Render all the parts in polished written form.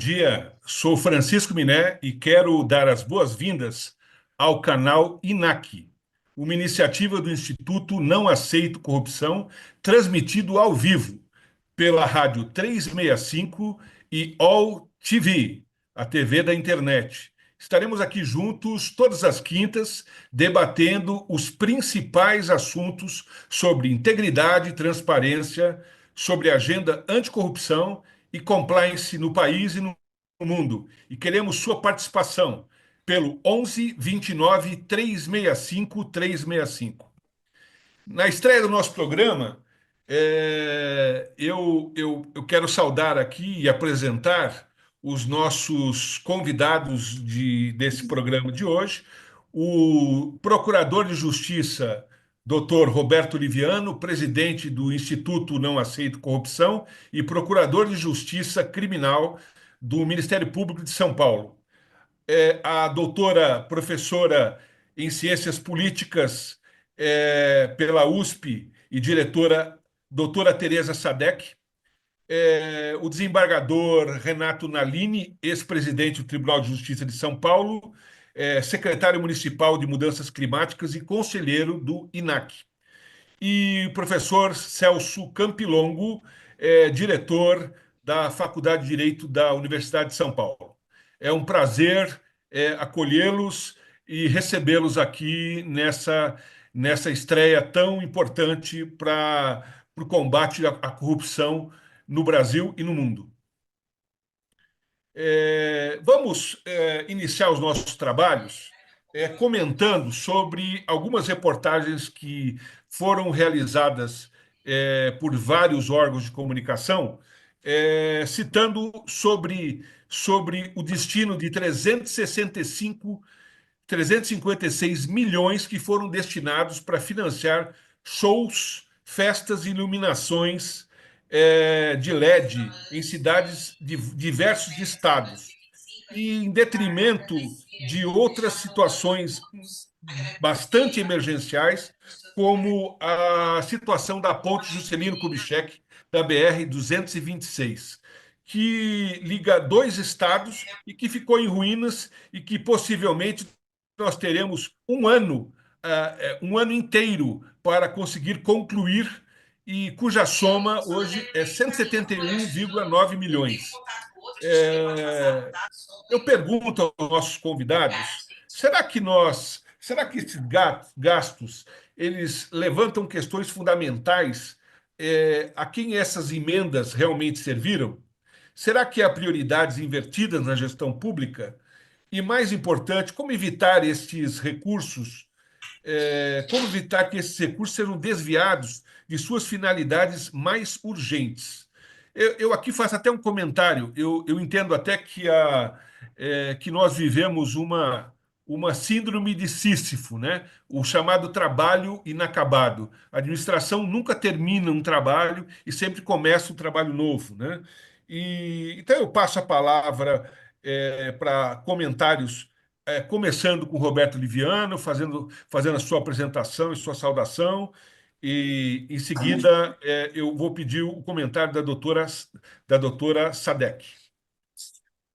dia, sou Francisco Miné e quero dar as boas-vindas ao canal INAC, uma iniciativa do Instituto Não Aceito Corrupção, transmitido ao vivo pela Rádio 365 e All TV, a TV da internet. Estaremos aqui juntos todas as quintas, debatendo os principais assuntos sobre integridade e transparência, sobre agenda anticorrupção e compliance no país e no mundo. E queremos sua participação pelo 11 29 365 365. Na estreia do nosso programa, eu quero saudar aqui e apresentar os nossos convidados desse programa de hoje, o Procurador de Justiça, Dr. Roberto Liviano, presidente do Instituto Não Aceito Corrupção e Procurador de Justiça Criminal do Ministério Público de São Paulo. A doutora professora em Ciências Políticas pela USP e diretora doutora Tereza Sadek, o desembargador Renato Nalini, ex-presidente do Tribunal de Justiça de São Paulo, secretário municipal de Mudanças Climáticas e conselheiro do INAC. E o professor Celso Campilongo, diretor da Faculdade de Direito da Universidade de São Paulo. É um prazer acolhê-los e recebê-los aqui nessa estreia tão importante para o combate à corrupção no Brasil e no mundo. Vamos iniciar os nossos trabalhos comentando sobre algumas reportagens que foram realizadas por vários órgãos de comunicação, citando sobre o destino de 356 milhões que foram destinados para financiar shows, festas e iluminações de LED em cidades de diversos estados, e em detrimento de outras situações bastante emergenciais, como a situação da ponte Juscelino Kubitschek, da BR-226, que liga dois estados e que ficou em ruínas e que possivelmente nós teremos um ano inteiro para conseguir concluir, e cuja soma hoje é 171,9 milhões. Eu pergunto aos nossos convidados, será que esses gastos eles levantam questões fundamentais a quem essas emendas realmente serviram? Será que há prioridades invertidas na gestão pública? E, mais importante, como evitar estes recursos, como evitar que esses recursos sejam desviados de suas finalidades mais urgentes? Eu aqui faço até um comentário. Eu entendo até que nós vivemos uma síndrome de Sísifo, né? O chamado trabalho inacabado. A administração nunca termina um trabalho e sempre começa um trabalho novo, né? Então eu passo a palavra para comentários, começando com o Roberto Liviano, fazendo a sua apresentação e sua saudação, e em seguida eu vou pedir o comentário da doutora Sadek.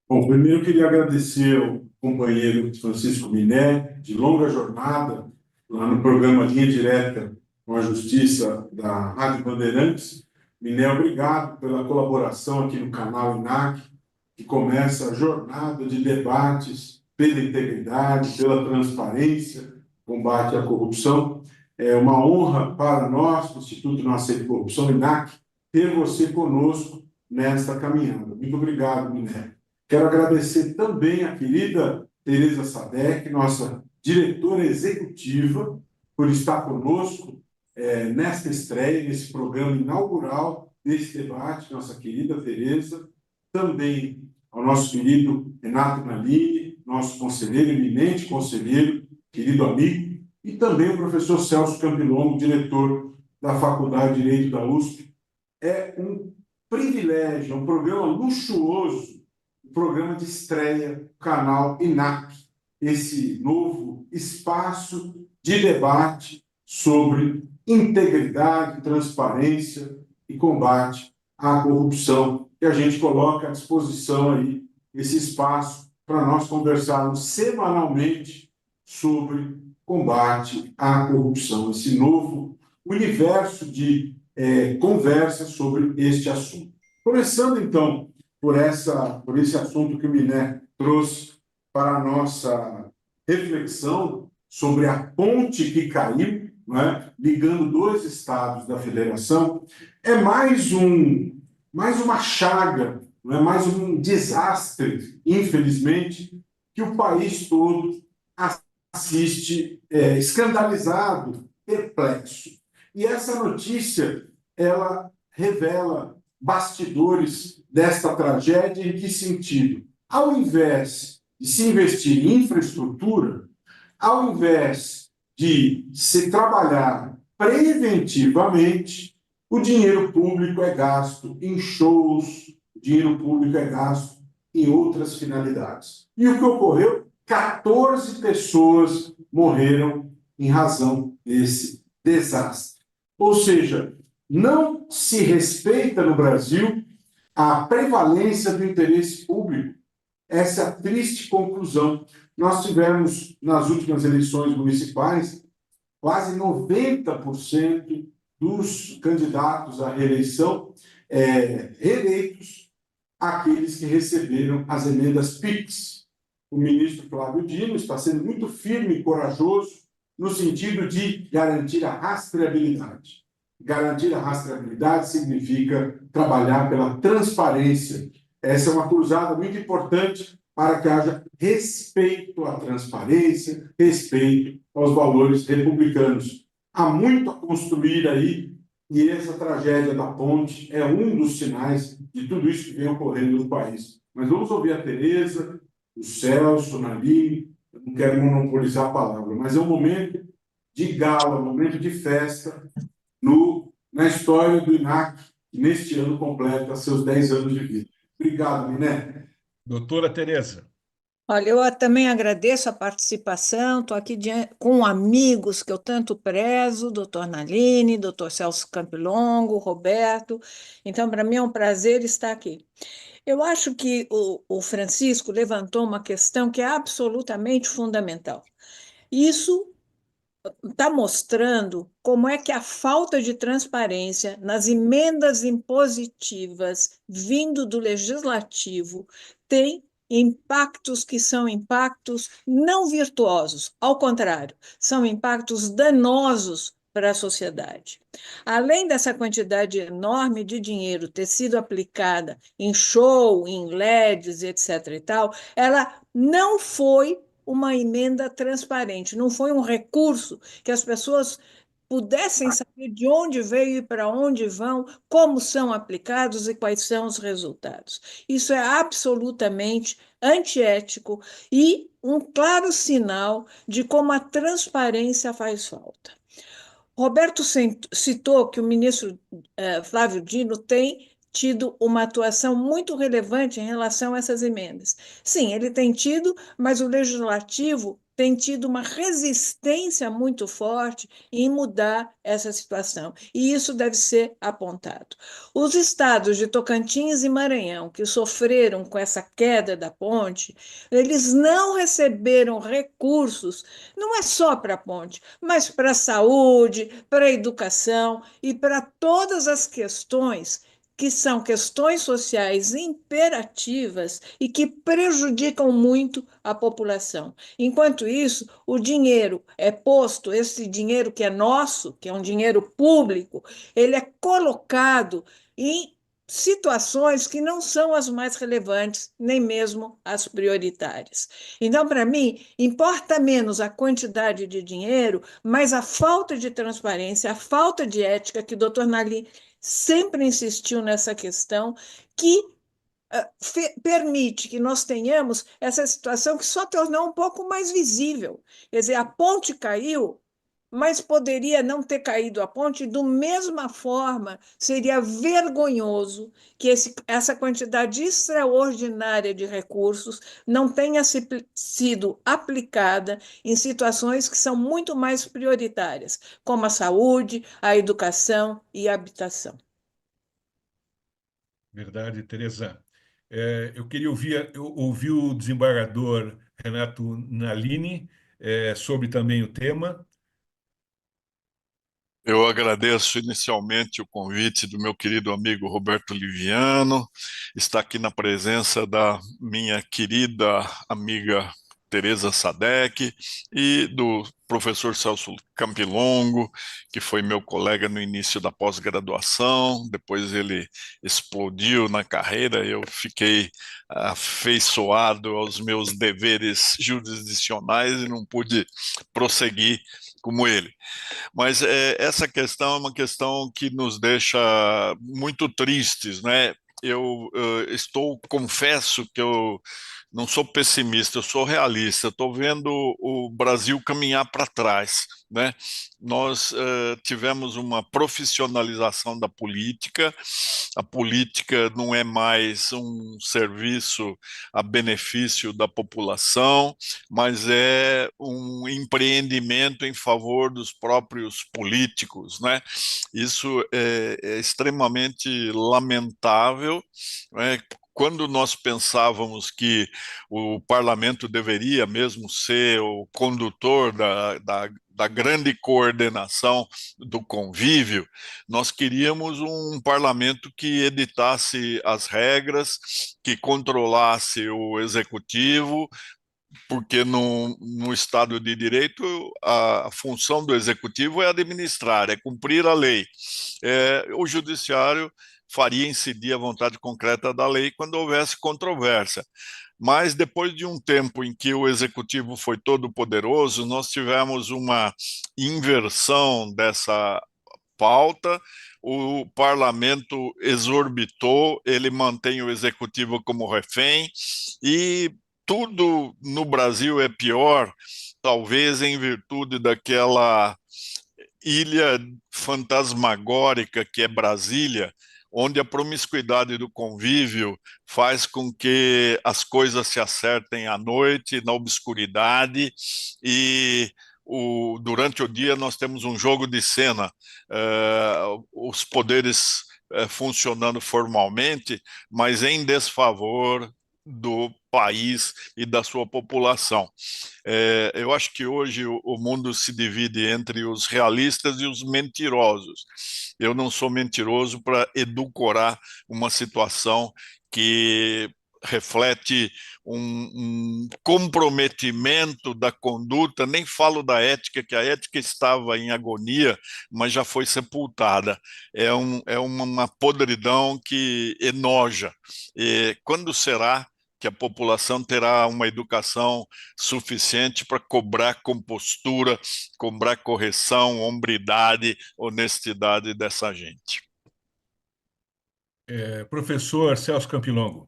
Bom, primeiro eu queria agradecer ao companheiro Francisco Miné, de longa jornada, lá no programa Linha Direta com a Justiça da Rádio Bandeirantes. Miné, obrigado pela colaboração aqui no canal INAC, que começa a jornada de debates pela integridade, pela transparência, combate à corrupção. É uma honra para nós, do Instituto Não Aceito Corrupção, INAC, ter você conosco nesta caminhada. Muito obrigado, Miné. Quero agradecer também a querida Tereza Sadek, nossa diretora executiva, por estar conosco nesta estreia, nesse programa inaugural desse debate, nossa querida Tereza. Também ao nosso querido Renato Nalini, nosso conselheiro, eminente conselheiro, querido amigo, e também o professor Celso Campilongo, diretor da Faculdade de Direito da USP. É um privilégio, é um programa luxuoso, um programa de estreia do canal INAC, esse novo espaço de debate sobre integridade, transparência e combate à corrupção, que a gente coloca à disposição aí esse espaço para nós conversarmos semanalmente sobre combate à corrupção, esse novo universo de conversa sobre este assunto. Começando, então, por esse assunto que o Miné trouxe para a nossa reflexão sobre a ponte que caiu, né, ligando dois estados da federação, é mais uma chaga, não é mais um desastre, infelizmente, que o país todo assiste escandalizado, perplexo. E essa notícia, ela revela bastidores desta tragédia. Em que sentido? Ao invés de se investir em infraestrutura, ao invés de se trabalhar preventivamente, o dinheiro público é gasto em shows, o dinheiro público é gasto em outras finalidades. E o que ocorreu? 14 pessoas morreram em razão desse desastre. Ou seja, não se respeita no Brasil a prevalência do interesse público. Essa é a triste conclusão. Nós tivemos, nas últimas eleições municipais, quase 90% dos candidatos à reeleição reeleitos aqueles que receberam as emendas PIX. O ministro Flávio Dino está sendo muito firme e corajoso no sentido de garantir a rastreabilidade. Garantir a rastreabilidade significa trabalhar pela transparência. Essa é uma cruzada muito importante para que haja respeito à transparência, respeito aos valores republicanos. Há muito a construir aí, e essa tragédia da ponte é um dos sinais de tudo isso que vem ocorrendo no país. Mas vamos ouvir a Tereza, o Celso, o Naline, eu não quero monopolizar a palavra, mas é um momento de gala, um momento de festa na história do INAC, que neste ano completa seus 10 anos de vida. Obrigado, Miné. Doutora Tereza. Olha, eu também agradeço a participação, estou aqui com amigos que eu tanto prezo, doutor Naline, doutor Celso Campilongo, Roberto, então para mim é um prazer estar aqui. Eu acho que o Francisco levantou uma questão que é absolutamente fundamental. Isso está mostrando como é que a falta de transparência nas emendas impositivas vindo do legislativo tem impactos que são impactos não virtuosos, ao contrário, são impactos danosos para a sociedade. Além dessa quantidade enorme de dinheiro ter sido aplicada em show, em LEDs, etc. e tal, ela não foi uma emenda transparente, não foi um recurso que as pessoas pudessem saber de onde veio e para onde vão, como são aplicados e quais são os resultados. Isso é absolutamente antiético e um claro sinal de como a transparência faz falta. Roberto citou que o ministro Flávio Dino tem tido uma atuação muito relevante em relação a essas emendas. Sim, ele tem tido, mas o legislativo tem tido uma resistência muito forte em mudar essa situação, e isso deve ser apontado. Os estados de Tocantins e Maranhão, que sofreram com essa queda da ponte, eles não receberam recursos, não é só para a ponte, mas para a saúde, para a educação e para todas as questões que são questões sociais imperativas e que prejudicam muito a população. Enquanto isso, o dinheiro é posto, esse dinheiro que é nosso, que é um dinheiro público, ele é colocado em situações que não são as mais relevantes, nem mesmo as prioritárias. Então, para mim, importa menos a quantidade de dinheiro, mas a falta de transparência, a falta de ética, que o doutor Nali sempre insistiu nessa questão, que permite que nós tenhamos essa situação que só tornou um pouco mais visível. Quer dizer, a ponte caiu, mas poderia não ter caído a ponte. Da mesma forma, seria vergonhoso que essa quantidade extraordinária de recursos não tenha sido aplicada em situações que são muito mais prioritárias, como a saúde, a educação e a habitação. Verdade, Tereza. Eu queria ouvir o desembargador Renato Nalini sobre também o tema. Eu agradeço inicialmente o convite do meu querido amigo Roberto Liviano, está aqui na presença da minha querida amiga Teresa Sadek e do professor Celso Campilongo, que foi meu colega no início da pós-graduação, depois ele explodiu na carreira, eu fiquei afeiçoado aos meus deveres jurisdicionais e não pude prosseguir como ele. Mas essa questão é uma questão que nos deixa muito tristes, né? Eu confesso que eu não sou pessimista, eu sou realista. Estou vendo o Brasil caminhar para trás, né? Nós tivemos uma profissionalização da política. A política não é mais um serviço a benefício da população, mas é um empreendimento em favor dos próprios políticos, né? Isso é extremamente lamentável, né? Quando nós pensávamos que o parlamento deveria mesmo ser o condutor da grande coordenação do convívio, nós queríamos um parlamento que editasse as regras, que controlasse o executivo, porque no Estado de Direito a função do executivo é administrar, é cumprir a lei. O judiciário faria incidir a vontade concreta da lei quando houvesse controvérsia. Mas depois de um tempo em que o executivo foi todo poderoso, nós tivemos uma inversão dessa pauta, o parlamento exorbitou, ele mantém o executivo como refém e tudo no Brasil é pior, talvez em virtude daquela ilha fantasmagórica que é Brasília, onde a promiscuidade do convívio faz com que as coisas se acertem à noite, na obscuridade, e durante o dia nós temos um jogo de cena, os poderes funcionando formalmente, mas em desfavor do país e da sua população. Eu acho que hoje o mundo se divide entre os realistas e os mentirosos. Eu não sou mentiroso para edulcorar uma situação que reflete um comprometimento da conduta, nem falo da ética, que a ética estava em agonia, mas já foi sepultada. É uma podridão que enoja. E quando será que a população terá uma educação suficiente para cobrar compostura, cobrar correção, hombridade, honestidade dessa gente? Professor Celso Campilongo.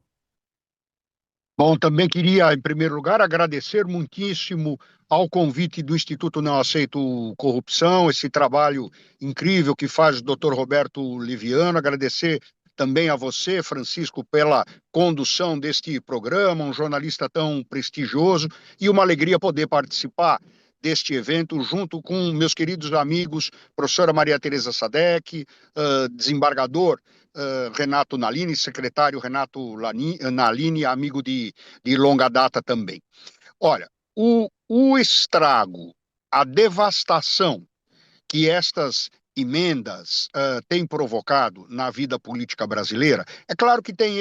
Bom, também queria, em primeiro lugar, agradecer muitíssimo ao convite do Instituto Não Aceito Corrupção, esse trabalho incrível que faz o Dr. Roberto Liviano, agradecer também a você, Francisco, pela condução deste programa, um jornalista tão prestigioso, e uma alegria poder participar deste evento junto com meus queridos amigos, professora Maria Teresa Sadek, desembargador Renato Nalini, secretário Renato Nalini, amigo de longa data também. Olha, o estrago, a devastação que estas emendas têm provocado na vida política brasileira, é claro que tem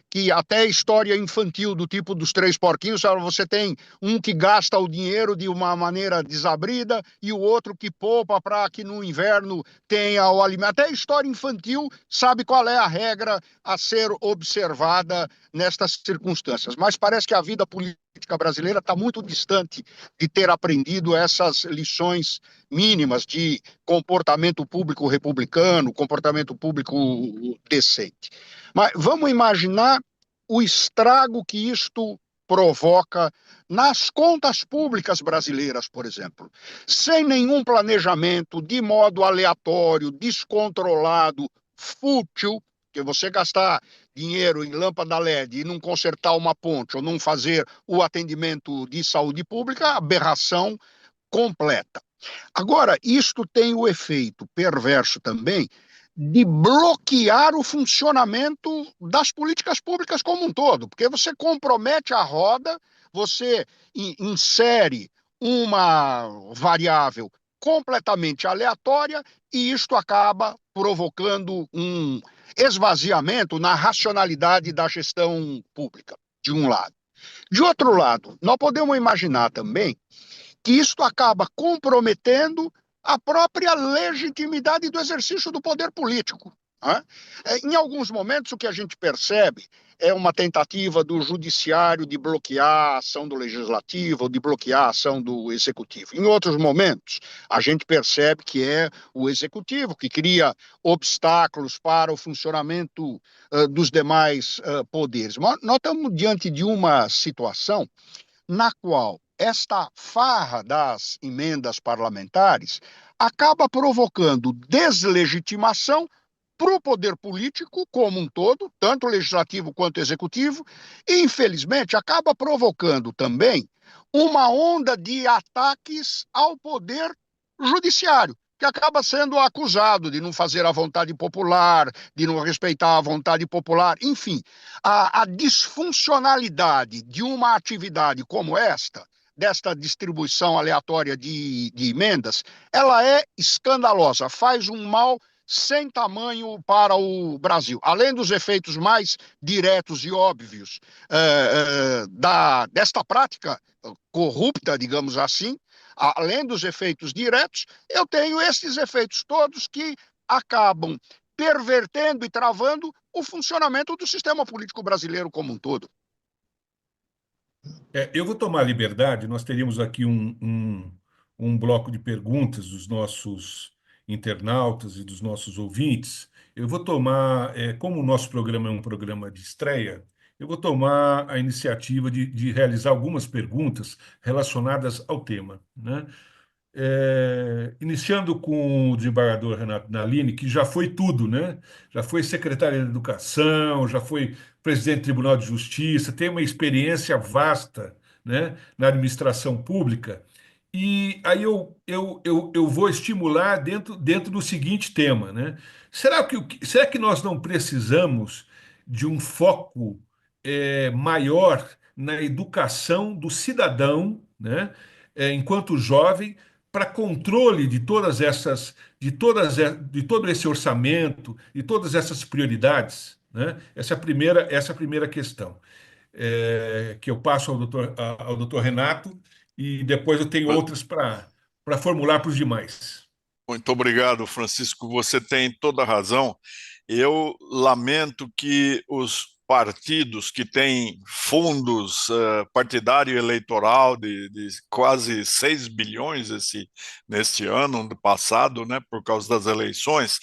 que até história infantil do tipo dos três porquinhos, você tem um que gasta o dinheiro de uma maneira desabrida e o outro que poupa para que no inverno tenha o alimento. Até história infantil sabe qual é a regra a ser observada nestas circunstâncias, mas parece que a vida política brasileira está muito distante de ter aprendido essas lições mínimas de comportamento público republicano, comportamento público decente. Mas vamos imaginar o estrago que isto provoca nas contas públicas brasileiras, por exemplo. Sem nenhum planejamento, de modo aleatório, descontrolado, fútil, que você gastar dinheiro em lâmpada LED e não consertar uma ponte ou não fazer o atendimento de saúde pública, aberração completa. Agora, isto tem o efeito perverso também de bloquear o funcionamento das políticas públicas como um todo, porque você compromete a roda, você insere uma variável completamente aleatória e isto acaba provocando um esvaziamento na racionalidade da gestão pública, de um lado. De outro lado, nós podemos imaginar também que isto acaba comprometendo a própria legitimidade do exercício do poder político. Né? Em alguns momentos, o que a gente percebe é uma tentativa do judiciário de bloquear a ação do legislativo ou de bloquear a ação do executivo. Em outros momentos, a gente percebe que é o executivo que cria obstáculos para o funcionamento dos demais poderes. Mas nós estamos diante de uma situação na qual esta farra das emendas parlamentares acaba provocando deslegitimação para o poder político como um todo, tanto legislativo quanto executivo, e, infelizmente, acaba provocando também uma onda de ataques ao poder judiciário, que acaba sendo acusado de não fazer a vontade popular, de não respeitar a vontade popular, enfim, a disfuncionalidade de uma atividade como esta, desta distribuição aleatória de emendas, ela é escandalosa, faz um mal sem tamanho para o Brasil. Além dos efeitos mais diretos e óbvios desta prática corrupta, digamos assim, além dos efeitos diretos, eu tenho esses efeitos todos que acabam pervertendo e travando o funcionamento do sistema político brasileiro como um todo. Eu vou tomar liberdade, nós teríamos aqui um bloco de perguntas dos nossos internautas e dos nossos ouvintes. Eu vou tomar, como o nosso programa é um programa de estreia, eu vou tomar a iniciativa de realizar algumas perguntas relacionadas ao tema, né? Iniciando com o desembargador Renato Nalini, que já foi tudo, né? Já foi secretário de Educação, já foi presidente do Tribunal de Justiça, tem uma experiência vasta, né, na administração pública. E aí eu vou estimular dentro do seguinte tema, né? Será que nós não precisamos de um foco maior na educação do cidadão, né? Enquanto jovem, para controle de de todo esse orçamento, de todas essas prioridades, né? Essa é a primeira questão, que eu passo ao doutor Renato, e depois eu tenho outras para formular para os demais. Muito obrigado, Francisco. Você tem toda a razão. Eu lamento que os partidos que têm fundos partidário eleitoral de quase 6 bilhões neste ano, no passado, né, por causa das eleições,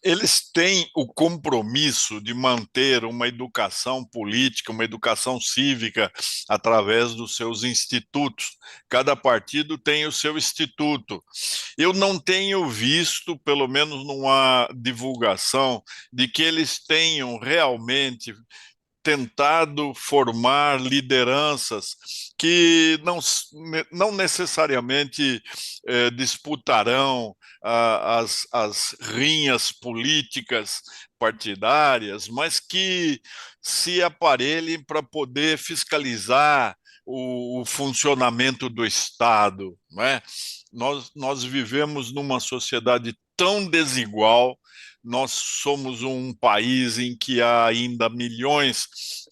eles têm o compromisso de manter uma educação política, uma educação cívica através dos seus institutos. Cada partido tem o seu instituto. Eu não tenho visto, pelo menos numa divulgação, de que eles tenham realmente tentado formar lideranças que não necessariamente disputarão as rinhas políticas partidárias, mas que se aparelhem para poder fiscalizar o funcionamento do Estado, não é? Nós vivemos numa sociedade tão desigual. Nós somos um país em que há ainda milhões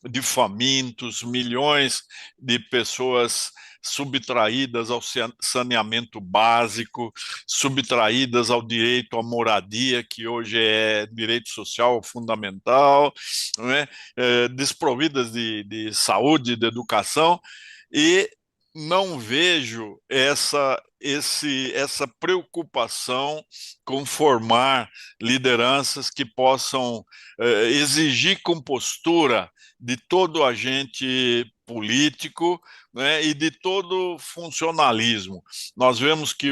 de famintos, milhões de pessoas subtraídas ao saneamento básico, subtraídas ao direito à moradia, que hoje é direito social fundamental, não é? Desprovidas de saúde, de educação, e não vejo essa preocupação com formar lideranças que possam exigir compostura de todo agente político, né, e de todo funcionalismo. Nós vemos que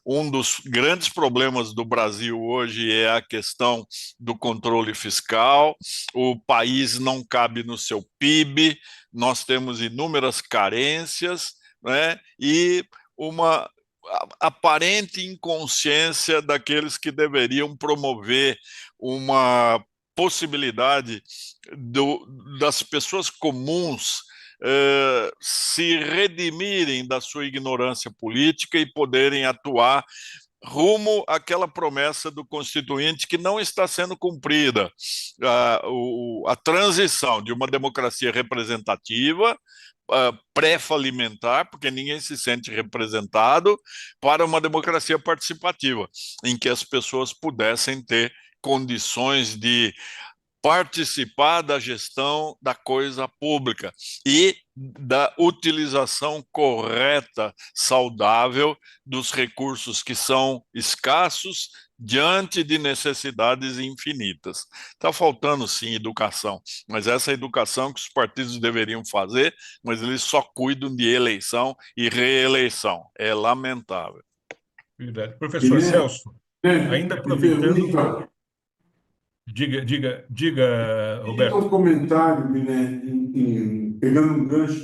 um dos grandes problemas do Brasil hoje é a questão do controle fiscal. O país não cabe no seu PIB, nós temos inúmeras carências, né, e uma aparente inconsciência daqueles que deveriam promover uma possibilidade das pessoas comuns se redimirem da sua ignorância política e poderem atuar rumo àquela promessa do Constituinte que não está sendo cumprida, a transição de uma democracia representativa pré-falimentar, porque ninguém se sente representado, para uma democracia participativa, em que as pessoas pudessem ter condições de participar da gestão da coisa pública e da utilização correta, saudável dos recursos que são escassos diante de necessidades infinitas. Está faltando, sim, educação, mas essa educação que os partidos deveriam fazer, mas eles só cuidam de eleição e reeleição. É lamentável. Verdade. Professor Celso, ainda aproveitando... Diga, Roberto. Um comentário, né, pegando um gancho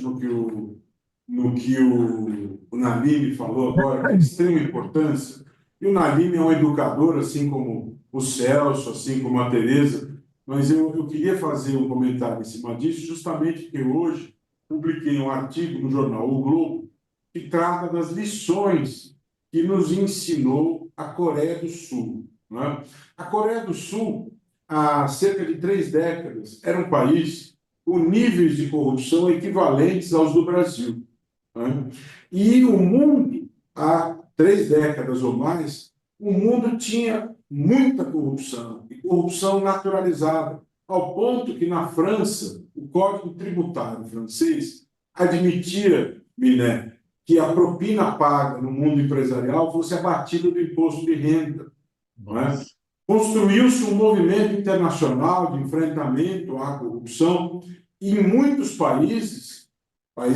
no que o Naline falou agora, que é de extrema importância. E o Naline é um educador, assim como o Celso, assim como a Tereza, mas eu queria fazer um comentário em cima disso, justamente porque hoje publiquei um artigo no jornal O Globo que trata das lições que nos ensinou a Coreia do Sul. Né? A Coreia do Sul, há cerca de 3 décadas, era um país com níveis de corrupção equivalentes aos do Brasil. Né? E o mundo, há 3 décadas ou mais, o mundo tinha muita corrupção, e corrupção naturalizada, ao ponto que, na França, o Código Tributário francês admitia, Miné, que a propina paga no mundo empresarial fosse abatida do imposto de renda. Não é? Construiu-se um movimento internacional de enfrentamento à corrupção e em muitos países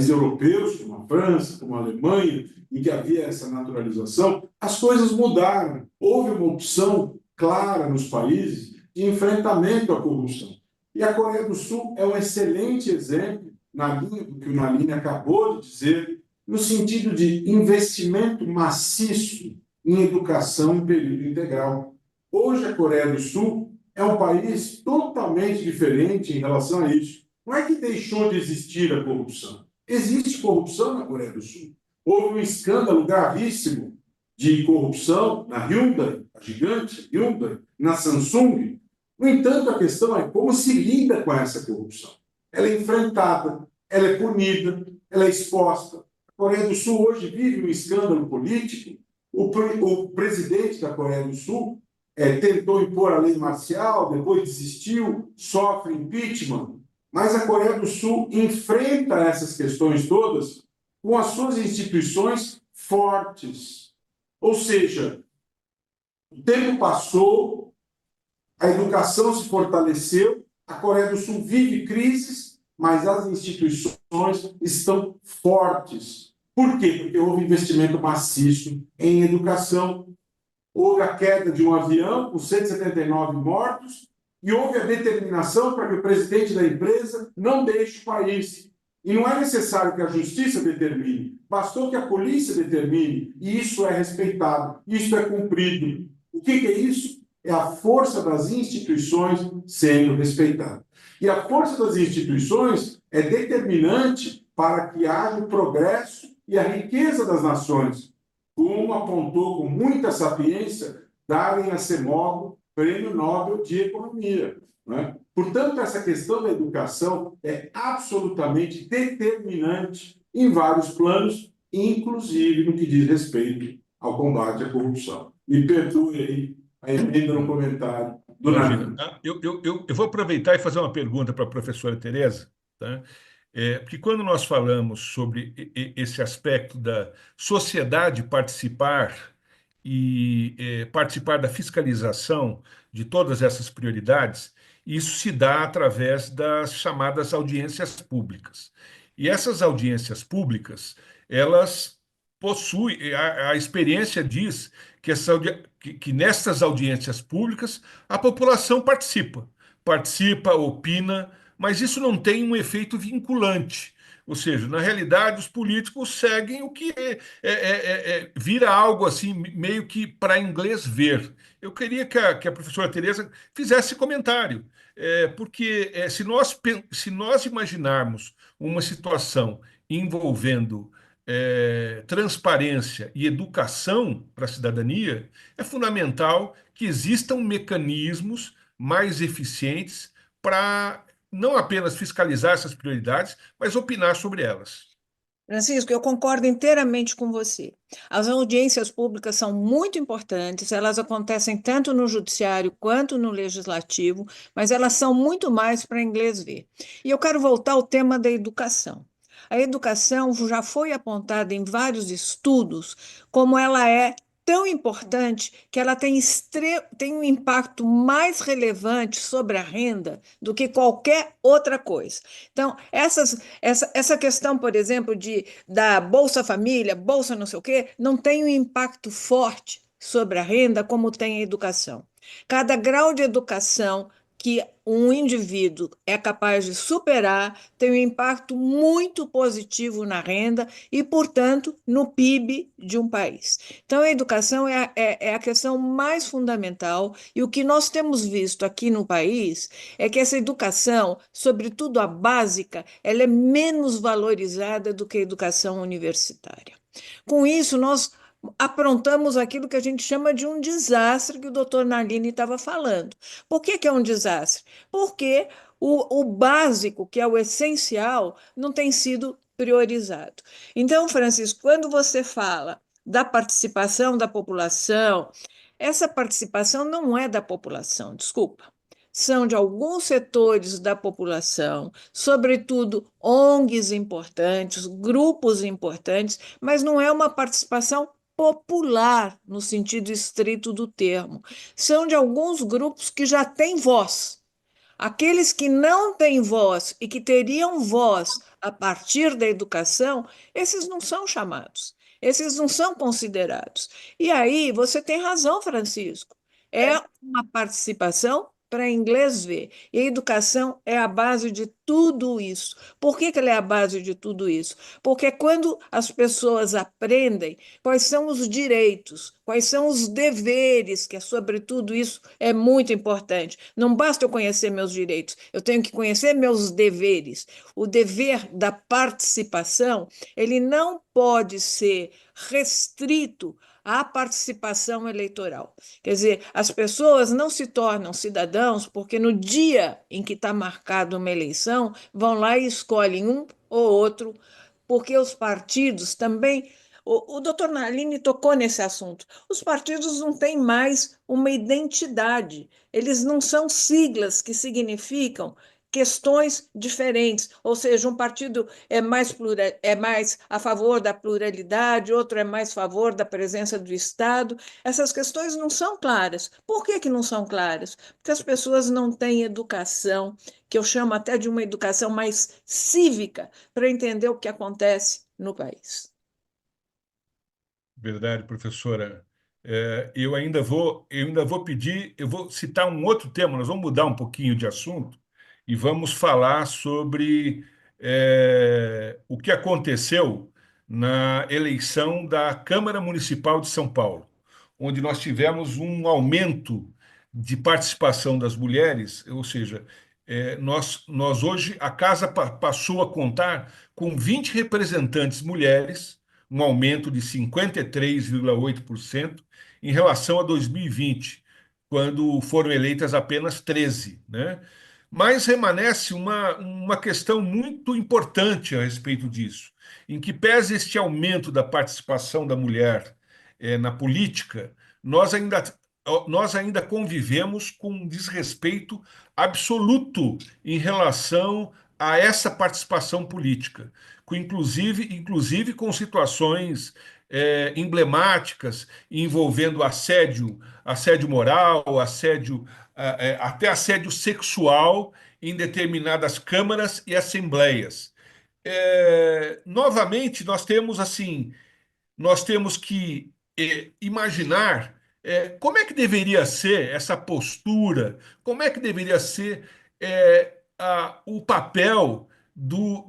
europeus, como a França, como a Alemanha, em que havia essa naturalização, as coisas mudaram. Houve uma opção clara nos países de enfrentamento à corrupção. E a Coreia do Sul é um excelente exemplo, na linha do que o Naline acabou de dizer, no sentido de investimento maciço em educação em período integral. Hoje, a Coreia do Sul é um país totalmente diferente em relação a isso. Não é que deixou de existir a corrupção. Existe corrupção na Coreia do Sul. Houve um escândalo gravíssimo de corrupção na Hyundai, a gigante Hyundai, na Samsung. No entanto, a questão é como se lida com essa corrupção. Ela é enfrentada, ela é punida, ela é exposta. A Coreia do Sul hoje vive um escândalo político. O presidente da Coreia do Sul tentou impor a lei marcial, depois desistiu, sofre impeachment, mas a Coreia do Sul enfrenta essas questões todas com as suas instituições fortes. Ou seja, o tempo passou, a educação se fortaleceu, a Coreia do Sul vive crises, mas as instituições estão fortes. Por quê? Porque houve investimento maciço em educação, houve a queda de um avião com 179 mortos e houve a determinação para que o presidente da empresa não deixe o país. E não é necessário que a justiça determine, bastou que a polícia determine, e isso é respeitado, isso é cumprido. O que é isso? É a força das instituições sendo respeitada. E a força das instituições é determinante para que haja o progresso e a riqueza das nações, como apontou com muita sapiência Darwin Acemoglu, Prêmio Nobel de Economia. Né? Portanto, essa questão da educação é absolutamente determinante em vários planos, inclusive no que diz respeito ao combate à corrupção. Me perdoe aí a emenda no comentário do Naline. Eu vou aproveitar e fazer uma pergunta para a professora Tereza, tá? Porque quando nós falamos sobre esse aspecto da sociedade participar e participar da fiscalização de todas essas prioridades, isso se dá através das chamadas audiências públicas. E essas audiências públicas, elas possuem, a experiência diz que nessas audiências públicas a população participa, opina, mas isso não tem um efeito vinculante. Ou seja, na realidade, os políticos seguem o que vira algo assim, meio que para inglês ver. Eu queria que a professora Tereza fizesse comentário, porque se nós imaginarmos uma situação envolvendo transparência e educação para a cidadania, é fundamental que existam mecanismos mais eficientes para não apenas fiscalizar essas prioridades, mas opinar sobre elas. Francisco, eu concordo inteiramente com você. As audiências públicas são muito importantes, elas acontecem tanto no judiciário quanto no legislativo, mas elas são muito mais para inglês ver. E eu quero voltar ao tema da educação. A educação já foi apontada em vários estudos como ela é tão importante que ela tem um impacto mais relevante sobre a renda do que qualquer outra coisa. Então, essa questão, por exemplo, da Bolsa Família, Bolsa não sei o quê, não tem um impacto forte sobre a renda como tem a educação. Cada grau de educação que um indivíduo é capaz de superar tem um impacto muito positivo na renda e, portanto, no PIB de um país. Então, a educação é a questão mais fundamental e o que nós temos visto aqui no país é que essa educação, sobretudo a básica, ela é menos valorizada do que a educação universitária. Com isso, nós aprontamos aquilo que a gente chama de um desastre que o doutor Nalini estava falando. Por que é um desastre? Porque o básico, que é o essencial, não tem sido priorizado. Então, Francisco, quando você fala da participação da população, essa participação não é da população, desculpa. São de alguns setores da população, sobretudo ONGs importantes, grupos importantes, mas não é uma participação popular, no sentido estrito do termo. São de alguns grupos que já têm voz. Aqueles que não têm voz e que teriam voz a partir da educação, esses não são chamados, esses não são considerados. E aí você tem razão, Francisco. É uma participação para inglês ver. E a educação é a base de tudo isso. Por que ela é a base de tudo isso? Porque quando as pessoas aprendem quais são os direitos, quais são os deveres, que é sobre tudo isso é muito importante. Não basta eu conhecer meus direitos, eu tenho que conhecer meus deveres. O dever da participação, ele não pode ser restrito à participação eleitoral. Quer dizer, as pessoas não se tornam cidadãos porque no dia em que está marcada uma eleição, vão lá e escolhem um ou outro, porque os partidos também. O doutor Nalini tocou nesse assunto. Os partidos não têm mais uma identidade, eles não são siglas que significam questões diferentes, ou seja, um partido é mais a favor da pluralidade, outro é mais a favor da presença do Estado. Essas questões não são claras. Por que que não são claras? Porque as pessoas não têm educação, que eu chamo até de uma educação mais cívica, para entender o que acontece no país. Verdade, professora. Eu ainda vou pedir, eu vou citar um outro tema, nós vamos mudar um pouquinho de assunto e vamos falar sobre o que aconteceu na eleição da Câmara Municipal de São Paulo, onde nós tivemos um aumento de participação das mulheres, ou seja, nós hoje, a casa passou a contar com 20 representantes mulheres, um aumento de 53,8% em relação a 2020, quando foram eleitas apenas 13, né? Mas remanesce uma questão muito importante a respeito disso, em que pese este aumento da participação da mulher na política, nós ainda convivemos com um desrespeito absoluto em relação a essa participação política, inclusive com situações emblemáticas envolvendo assédio moral, até assédio sexual em determinadas câmaras e assembleias. Novamente, nós temos que imaginar como é que deveria ser essa postura, como é que deveria ser o papel do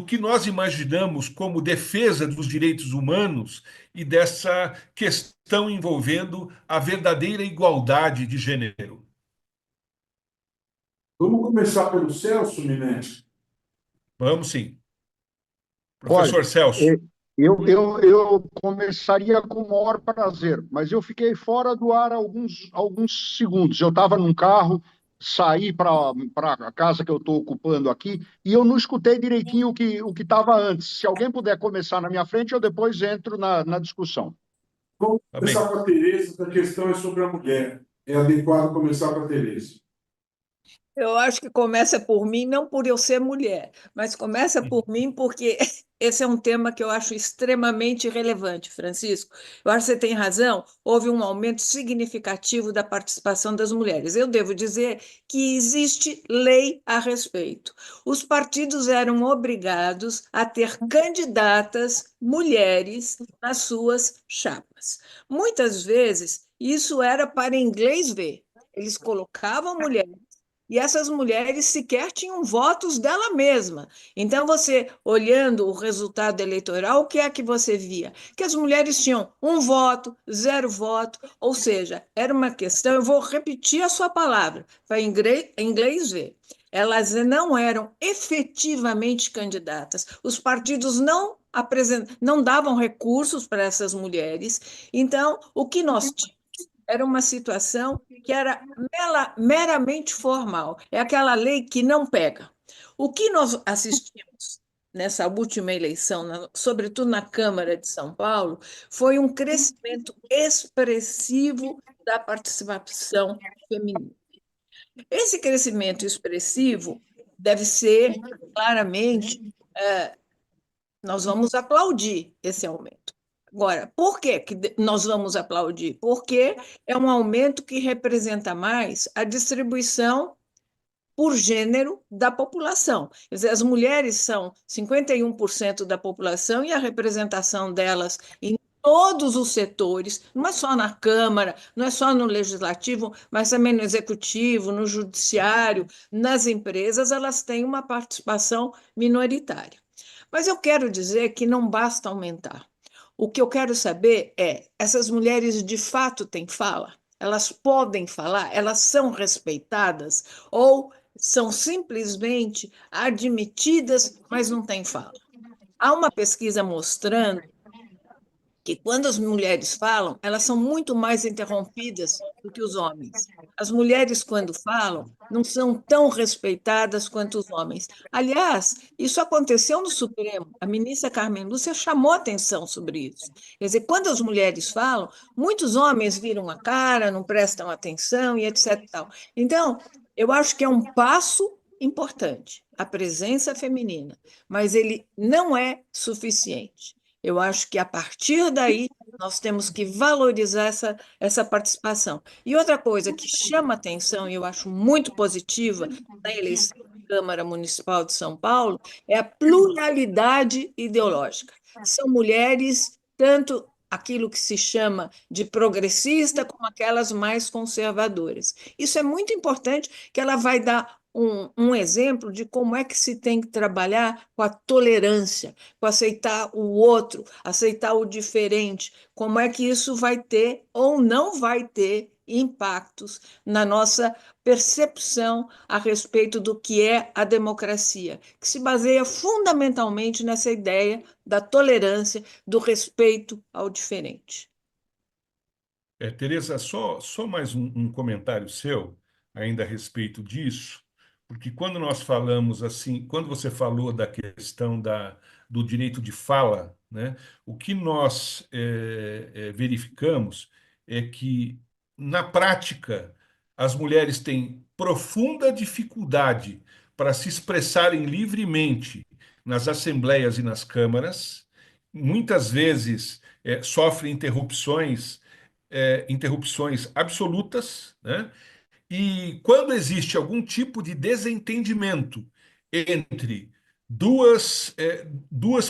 que nós imaginamos como defesa dos direitos humanos e dessa questão envolvendo a verdadeira igualdade de gênero. Vamos começar pelo Celso, Minete. Vamos sim. Olha, Professor Celso. eu começaria com o maior prazer, mas eu fiquei fora do ar alguns segundos. Eu estava num carro, saí para a casa que eu estou ocupando aqui e eu não escutei direitinho o que estava antes. Se alguém puder começar na minha frente, eu depois entro na discussão. Vamos Tá começar bem. com a Tereza, a questão é sobre a mulher. É adequado começar com a Tereza. Eu acho que começa por mim, não por eu ser mulher, mas começa por mim porque esse é um tema que eu acho extremamente relevante, Francisco. Eu acho que você tem razão, houve um aumento significativo da participação das mulheres. Eu devo dizer que existe lei a respeito. Os partidos eram obrigados a ter candidatas mulheres nas suas chapas. Muitas vezes, isso era para inglês ver. Eles colocavam mulheres e essas mulheres sequer tinham votos dela mesma. Então, você, olhando o resultado eleitoral, o que é que você via? Que as mulheres tinham um voto, zero voto, ou seja, era uma questão, eu vou repetir a sua palavra, para inglês ver. Elas não eram efetivamente candidatas. Os partidos não davam recursos para essas mulheres. Então, o que nós tínhamos era uma situação que era meramente formal. É aquela lei que não pega. O que nós assistimos nessa última eleição, sobretudo na Câmara de São Paulo, foi um crescimento expressivo da participação feminina. Esse crescimento expressivo deve ser, claramente, nós vamos aplaudir esse aumento. Agora, por que nós vamos aplaudir? Porque é um aumento que representa mais a distribuição por gênero da população. Quer dizer, as mulheres são 51% da população e a representação delas em todos os setores, não é só na Câmara, não é só no Legislativo, mas também no Executivo, no Judiciário, nas empresas, elas têm uma participação minoritária. Mas eu quero dizer que não basta aumentar. O que eu quero saber é: essas mulheres de fato têm fala? Elas podem falar? Elas são respeitadas? Ou são simplesmente admitidas, mas não têm fala? Há uma pesquisa mostrando que quando as mulheres falam, elas são muito mais interrompidas do que os homens. As mulheres, quando falam, não são tão respeitadas quanto os homens. Aliás, isso aconteceu no Supremo. A ministra Carmen Lúcia chamou atenção sobre isso. Quer dizer, quando as mulheres falam, muitos homens viram a cara, não prestam atenção e etc. Tal. Então, eu acho que é um passo importante, a presença feminina, mas ele não é suficiente. Eu acho que a partir daí nós temos que valorizar essa participação. E outra coisa que chama atenção, e eu acho muito positiva na eleição da Câmara Municipal de São Paulo, é a pluralidade ideológica. São mulheres, tanto aquilo que se chama de progressista, como aquelas mais conservadoras. Isso é muito importante, que ela vai dar um exemplo de como é que se tem que trabalhar com a tolerância, com aceitar o outro, aceitar o diferente, como é que isso vai ter ou não vai ter impactos na nossa percepção a respeito do que é a democracia, que se baseia fundamentalmente nessa ideia da tolerância, do respeito ao diferente. Tereza, só mais um comentário seu, ainda a respeito disso, porque quando nós falamos assim, quando você falou da questão do direito de fala, né, o que nós verificamos é que, na prática, as mulheres têm profunda dificuldade para se expressarem livremente nas assembleias e nas câmaras, muitas vezes sofrem interrupções absolutas, né? E quando existe algum tipo de desentendimento entre duas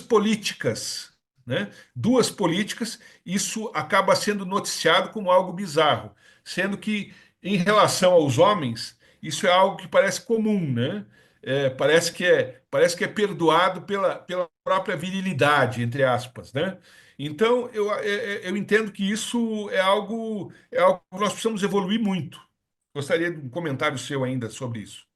políticas, né? Duas políticas, isso acaba sendo noticiado como algo bizarro, sendo que, em relação aos homens, isso é algo que parece comum, né? Parece que é perdoado pela própria virilidade, entre aspas, né? Então, eu entendo que isso é algo que nós precisamos evoluir muito. Gostaria de um comentário seu ainda sobre isso.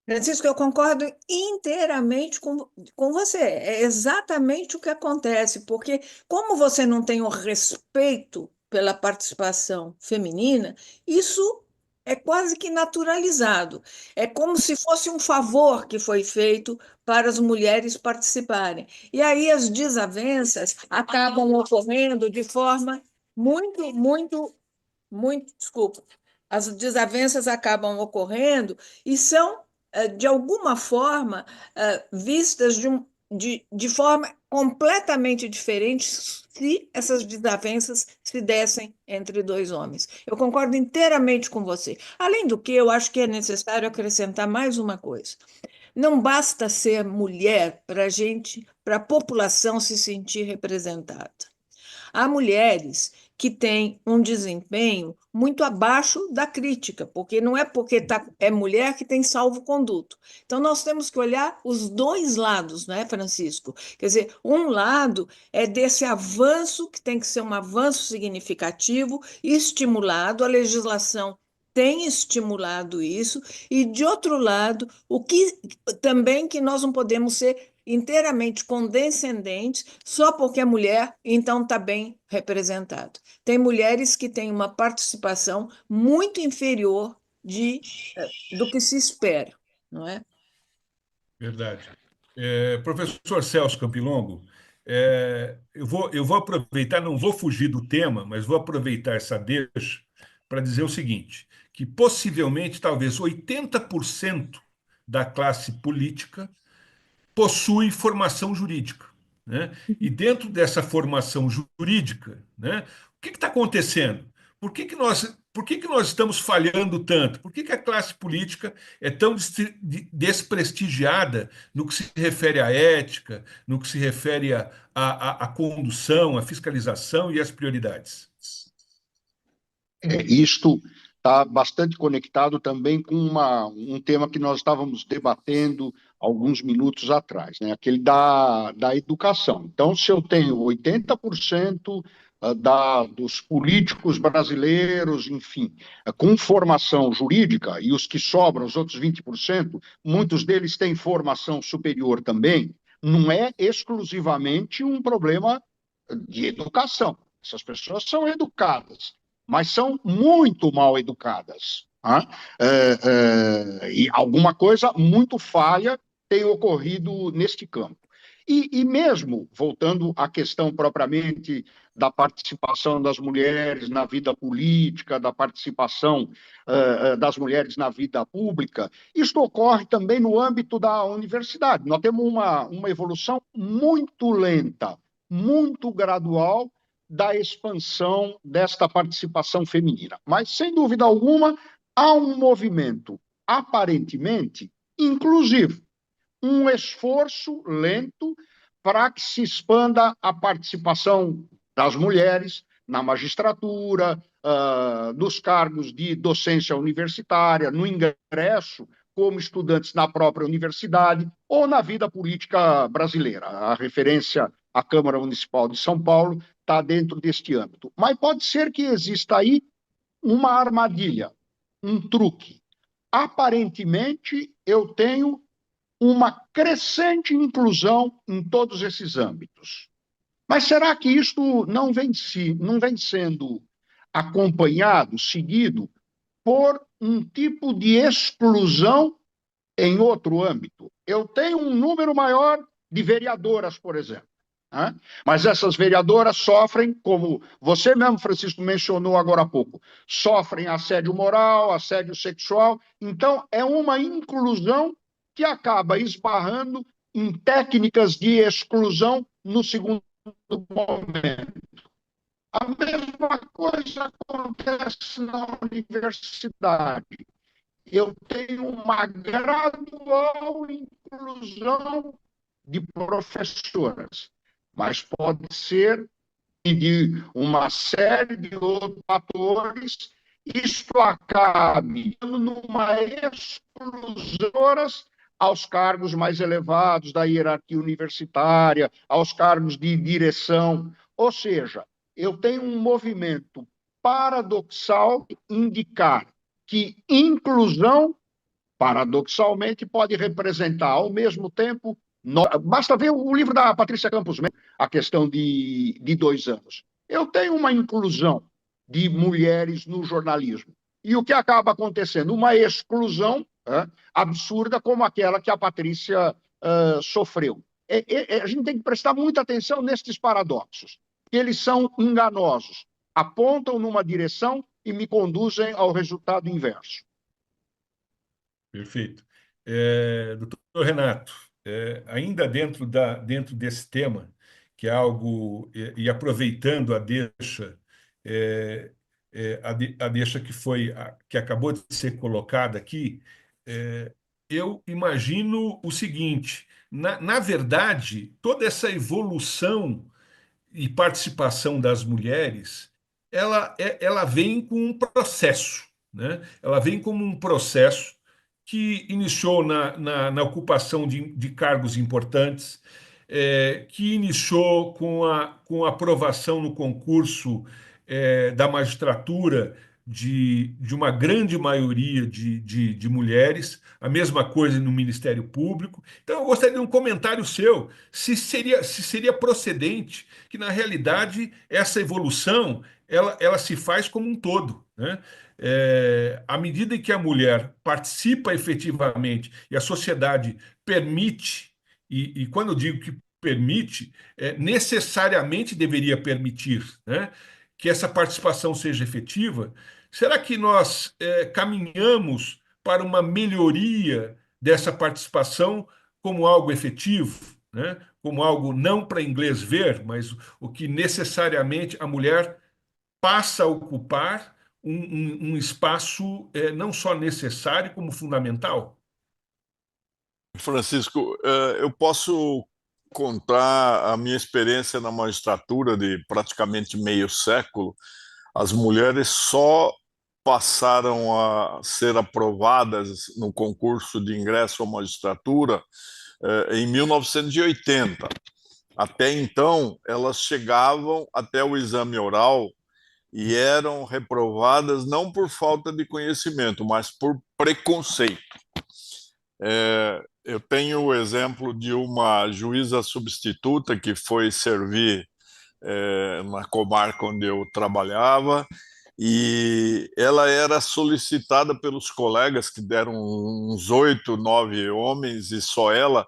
Francisco, eu concordo inteiramente com você. É exatamente o que acontece, porque como você não tem o respeito pela participação feminina, isso é quase que naturalizado. É como se fosse um favor que foi feito para as mulheres participarem. E aí as desavenças acabam ocorrendo de forma desculpa, as desavenças acabam ocorrendo e são, de alguma forma, vistas de forma completamente diferente se essas desavenças se dessem entre dois homens. Eu concordo inteiramente com você. Além do que, eu acho que é necessário acrescentar mais uma coisa. Não basta ser mulher para para a população se sentir representada. Há mulheres que têm um desempenho muito abaixo da crítica, porque não é porque é mulher que tem salvo-conduto. Então, nós temos que olhar os dois lados, não é, Francisco? Quer dizer, um lado é desse avanço, que tem que ser um avanço significativo e estimulado, a legislação tem estimulado isso, e de outro lado, o que também que nós não podemos ser inteiramente condescendentes só porque é mulher, então está bem representado. Tem mulheres que têm uma participação muito inferior do que se espera, não é? Verdade. Professor Celso Campilongo, eu vou aproveitar, não vou fugir do tema, mas vou aproveitar essa deixa para dizer o seguinte, que possivelmente, talvez 80% da classe política possui formação jurídica, né? E dentro dessa formação jurídica, né, o que está acontecendo? Por que que nós estamos falhando tanto? Por que que a classe política é tão desprestigiada no que se refere à ética, no que se refere à condução, à fiscalização e às prioridades? Isto está bastante conectado também com um tema que nós estávamos debatendo alguns minutos atrás, né? Aquele da educação. Então, se eu tenho 80% dos políticos brasileiros, enfim, com formação jurídica, e os que sobram, os outros 20%, muitos deles têm formação superior também, não é exclusivamente um problema de educação. Essas pessoas são educadas, mas são muito mal educadas. Né? E alguma coisa muito falha tem ocorrido neste campo. E mesmo, voltando à questão propriamente da participação das mulheres na vida política, da participação das mulheres na vida pública, isto ocorre também no âmbito da universidade. Nós temos uma evolução muito lenta, muito gradual, da expansão desta participação feminina. Mas, sem dúvida alguma, há um movimento aparentemente inclusivo, um esforço lento para que se expanda a participação das mulheres na magistratura, nos cargos de docência universitária, no ingresso como estudantes na própria universidade ou na vida política brasileira. A referência à Câmara Municipal de São Paulo está dentro deste âmbito. Mas pode ser que exista aí uma armadilha, um truque. Aparentemente, eu tenho uma crescente inclusão em todos esses âmbitos. Mas será que isto não vem sendo acompanhado, seguido, por um tipo de exclusão em outro âmbito? Eu tenho um número maior de vereadoras, por exemplo. Né? Mas essas vereadoras sofrem, como você mesmo, Francisco, mencionou agora há pouco, sofrem assédio moral, assédio sexual. Então, é uma inclusão que acaba esbarrando em técnicas de exclusão no segundo momento. A mesma coisa acontece na universidade. Eu tenho uma gradual inclusão de professoras, mas pode ser de uma série de outros fatores isto acabe numa exclusão aos cargos mais elevados da hierarquia universitária, aos cargos de direção. Ou seja, eu tenho um movimento paradoxal indicar que inclusão, paradoxalmente, pode representar ao mesmo tempo. Basta ver o livro da Patrícia Campos, a questão de 2 anos. Eu tenho uma inclusão de mulheres no jornalismo. E o que acaba acontecendo? Uma exclusão absurda como aquela que a Patrícia sofreu. A gente tem que prestar muita atenção nestes paradoxos, porque eles são enganosos, apontam numa direção e me conduzem ao resultado inverso. Perfeito. Doutor Renato, ainda dentro desse tema, que é algo, e aproveitando a deixa, a deixa que acabou de ser colocada aqui, eu imagino o seguinte: na verdade, toda essa evolução e participação das mulheres, ela vem com um processo, né? Ela vem como um processo que iniciou na ocupação de cargos importantes, que iniciou com a aprovação no concurso da magistratura de uma grande maioria de mulheres, a mesma coisa no Ministério Público. Então, eu gostaria de um comentário seu, se seria procedente que, na realidade, essa evolução ela se faz como um todo, né? À medida em que a mulher participa efetivamente e a sociedade permite, e quando eu digo que permite, necessariamente deveria permitir, né, que essa participação seja efetiva, será que nós caminhamos para uma melhoria dessa participação como algo efetivo, né? Como algo não para inglês ver, mas o que necessariamente a mulher passa a ocupar um espaço não só necessário, como fundamental? Francisco, eu posso contar a minha experiência na magistratura de praticamente meio século. As mulheres só passaram a ser aprovadas no concurso de ingresso à magistratura em 1980. Até então, elas chegavam até o exame oral e eram reprovadas não por falta de conhecimento, mas por preconceito. Eu tenho o exemplo de uma juíza substituta que foi servir na comarca onde eu trabalhava, e ela era solicitada pelos colegas, que deram uns 8, 9 homens, e só ela,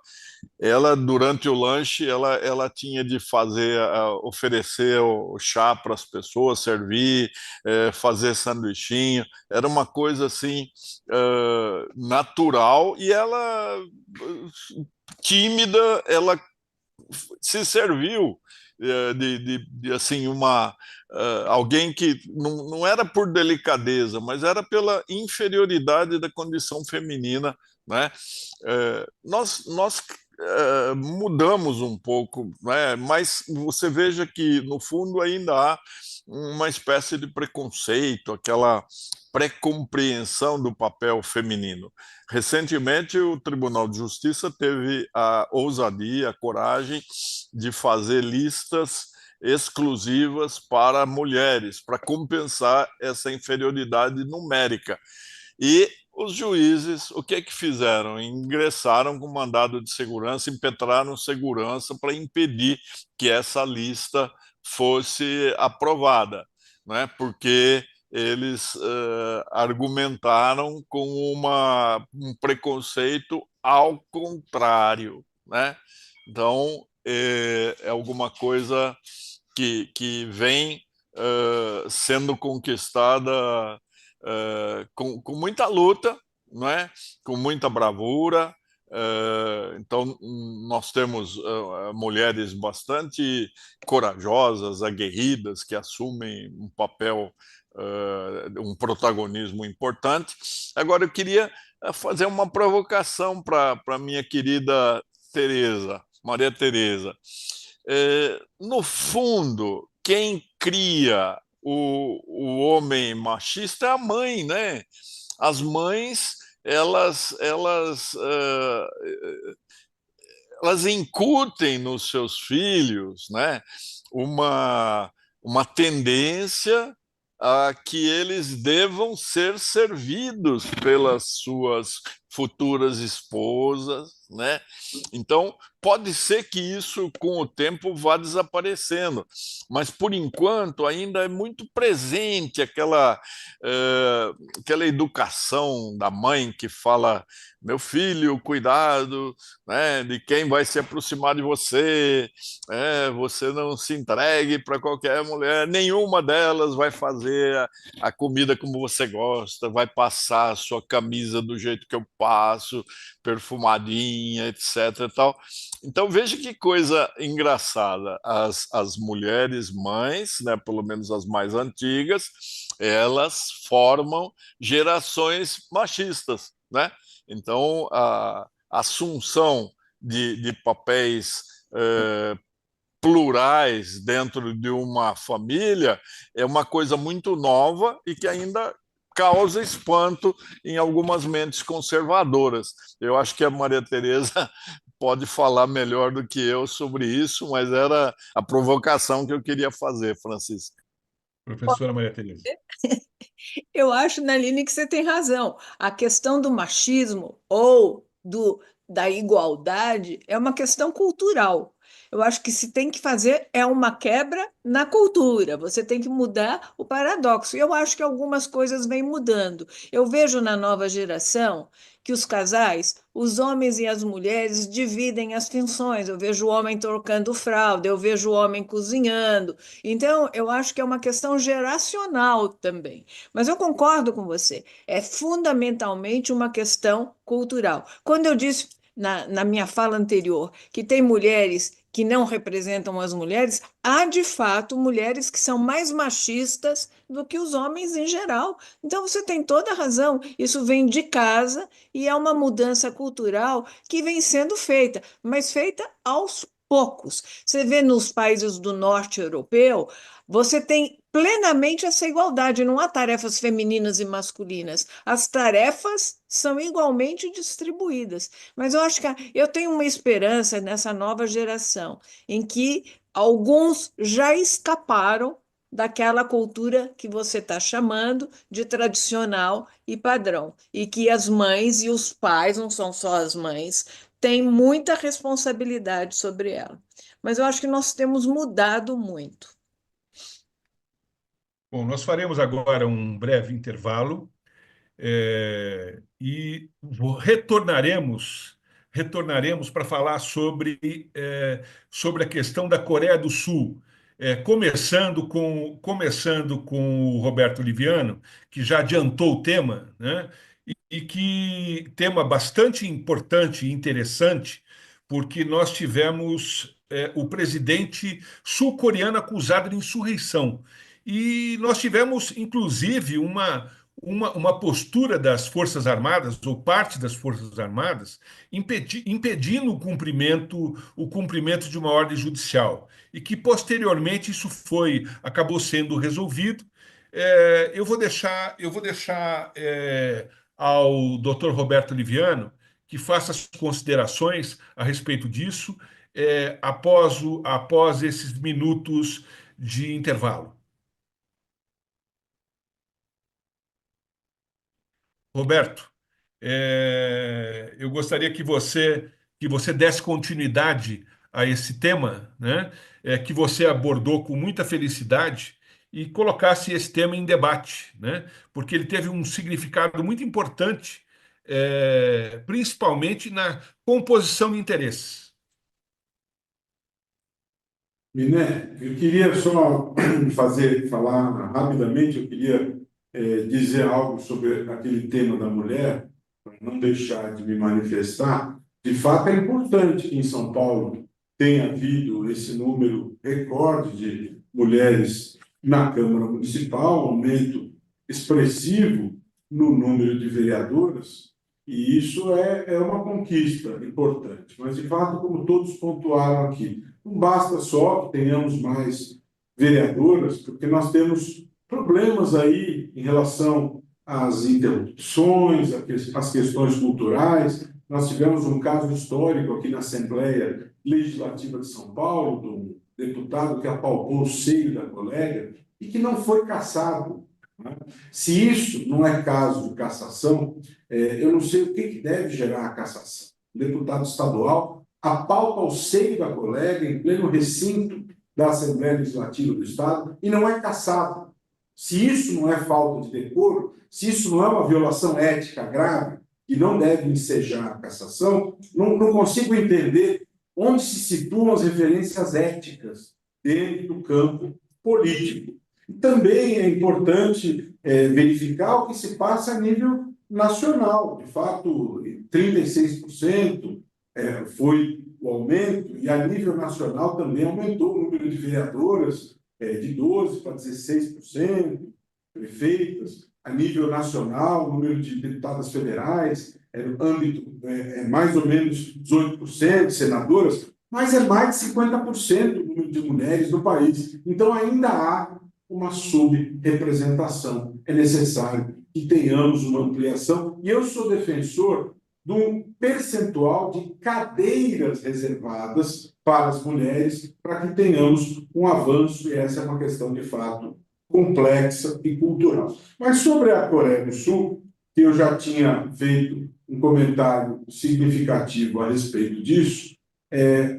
durante o lanche, ela tinha de fazer, oferecer o chá para as pessoas, servir, fazer sanduichinho. Era uma coisa assim, natural, e ela, tímida, ela se serviu assim, alguém que não era por delicadeza, mas era pela inferioridade da condição feminina, né? Nós mudamos um pouco, né? Mas você veja que, no fundo, ainda há uma espécie de preconceito, aquela pré-compreensão do papel feminino. Recentemente, o Tribunal de Justiça teve a ousadia, a coragem de fazer listas exclusivas para mulheres, para compensar essa inferioridade numérica. E os juízes, o que é que fizeram? Ingressaram com mandado de segurança, impetraram segurança para impedir que essa lista fosse aprovada, né? Porque eles argumentaram com um preconceito ao contrário, né? Então, é alguma coisa que vem sendo conquistada com muita luta, não é? Com muita bravura. Então, nós temos mulheres bastante corajosas, aguerridas, que assumem um papel, um protagonismo importante. Agora, eu queria fazer uma provocação para a minha querida Tereza, Maria Tereza. No fundo, quem cria o homem machista é a mãe, né? As mães, elas incutem nos seus filhos, né, uma, uma tendência a que eles devam ser servidos pelas suas futuras esposas, né? Então, pode ser que isso, com o tempo, vá desaparecendo, mas, por enquanto, ainda é muito presente aquela educação da mãe que fala: meu filho, cuidado, né, de quem vai se aproximar de você, você não se entregue para qualquer mulher, nenhuma delas vai fazer a comida como você gosta, vai passar a sua camisa do jeito que eu passo, perfumadinha, etc. E tal. Então veja que coisa engraçada, as mulheres mães, né, pelo menos as mais antigas, elas formam gerações machistas, né? Então, a assunção de papéis plurais dentro de uma família é uma coisa muito nova e que ainda causa espanto em algumas mentes conservadoras. Eu acho que a Maria Tereza pode falar melhor do que eu sobre isso, mas era a provocação que eu queria fazer, Francisco. Professora Maria Tereza. Eu acho, Naline, que você tem razão. A questão do machismo ou da igualdade é uma questão cultural. Eu acho que se tem que fazer é uma quebra na cultura. Você tem que mudar o paradoxo. E eu acho que algumas coisas vêm mudando. Eu vejo na nova geração que os casais, os homens e as mulheres, dividem as funções. Eu vejo o homem trocando fralda, eu vejo o homem cozinhando. Então, eu acho que é uma questão geracional também. Mas eu concordo com você, é fundamentalmente uma questão cultural. Quando eu disse na minha fala anterior que tem mulheres que não representam as mulheres, há de fato mulheres que são mais machistas do que os homens em geral. Então você tem toda a razão, isso vem de casa e é uma mudança cultural que vem sendo feita, mas feita aos poucos. Você vê nos países do norte europeu, você tem plenamente essa igualdade, não há tarefas femininas e masculinas. As tarefas são igualmente distribuídas. Mas eu acho que eu tenho uma esperança nessa nova geração, em que alguns já escaparam daquela cultura que você está chamando de tradicional e padrão, e que as mães e os pais, não são só as mães, têm muita responsabilidade sobre ela. Mas eu acho que nós temos mudado muito. Bom, nós faremos agora um breve intervalo e retornaremos para falar sobre a questão da Coreia do Sul, começando com o Roberto Liviano, que já adiantou o tema, né? E que tema bastante importante e interessante, porque nós tivemos o presidente sul-coreano acusado de insurreição. E nós tivemos, inclusive, uma postura das Forças Armadas, ou parte das Forças Armadas, impedindo o cumprimento de uma ordem judicial. E que, posteriormente, acabou sendo resolvido. Eu vou deixar ao Dr. Roberto Liviano que faça as considerações a respeito disso, após esses minutos de intervalo. Roberto, eu gostaria que você desse continuidade a esse tema, né, que você abordou com muita felicidade e colocasse esse tema em debate, né, porque ele teve um significado muito importante, principalmente na composição de interesses. Miné, eu queria só falar rapidamente, eu queria dizer algo sobre aquele tema da mulher, para não deixar de me manifestar. De fato, é importante que em São Paulo tenha havido esse número recorde de mulheres na Câmara Municipal, aumento expressivo no número de vereadoras, e isso é uma conquista importante. Mas, de fato, como todos pontuaram aqui, não basta só que tenhamos mais vereadoras, porque nós temos problemas aí em relação às interrupções, às questões culturais. Nós tivemos um caso histórico aqui na Assembleia Legislativa de São Paulo, de um deputado que apalpou o seio da colega e que não foi cassado, né? Se isso não é caso de cassação, eu não sei o que deve gerar a cassação. O deputado estadual apalpa o seio da colega em pleno recinto da Assembleia Legislativa do Estado e não é cassado. Se isso não é falta de decoro, se isso não é uma violação ética grave e não deve ensejar a cassação, não consigo entender onde se situam as referências éticas dentro do campo político. E também é importante verificar o que se passa a nível nacional. De fato, 36% foi o aumento, e a nível nacional também aumentou o número de vereadoras de 12% para 16%, prefeitas. A nível nacional, o número de deputadas federais, no âmbito mais ou menos 18%, senadoras, mas é mais de 50% o número de mulheres no país. Então, ainda há uma subrepresentação. É necessário que tenhamos uma ampliação. E eu sou defensor de um percentual de cadeiras reservadas para as mulheres, para que tenhamos um avanço, e essa é uma questão, de fato, complexa e cultural. Mas sobre a Coreia do Sul, que eu já tinha feito um comentário significativo a respeito disso,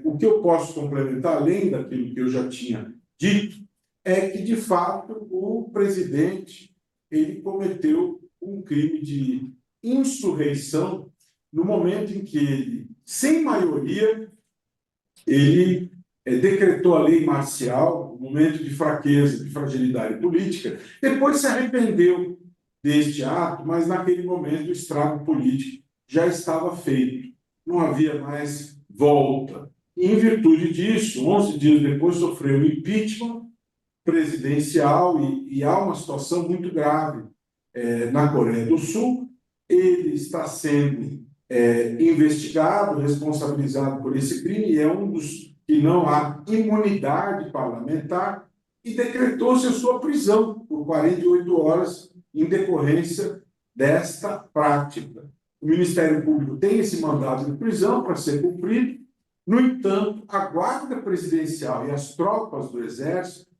o que eu posso complementar, além daquilo que eu já tinha dito, é que, de fato, o presidente ele cometeu um crime de insurreição no momento em que ele, sem maioria, ele decretou a lei marcial, um momento de fraqueza, de fragilidade política, depois se arrependeu deste ato, mas naquele momento o estrago político já estava feito, não havia mais volta. E, em virtude disso, 11 dias depois sofreu o impeachment presidencial e há uma situação muito grave na Coreia do Sul. Ele está sendo investigado, responsabilizado por esse crime, e é um dos que não há imunidade parlamentar, e decretou-se a sua prisão por 48 horas em decorrência desta prática. O Ministério Público tem esse mandado de prisão para ser cumprido. No entanto, a Guarda Presidencial e as tropas do Exército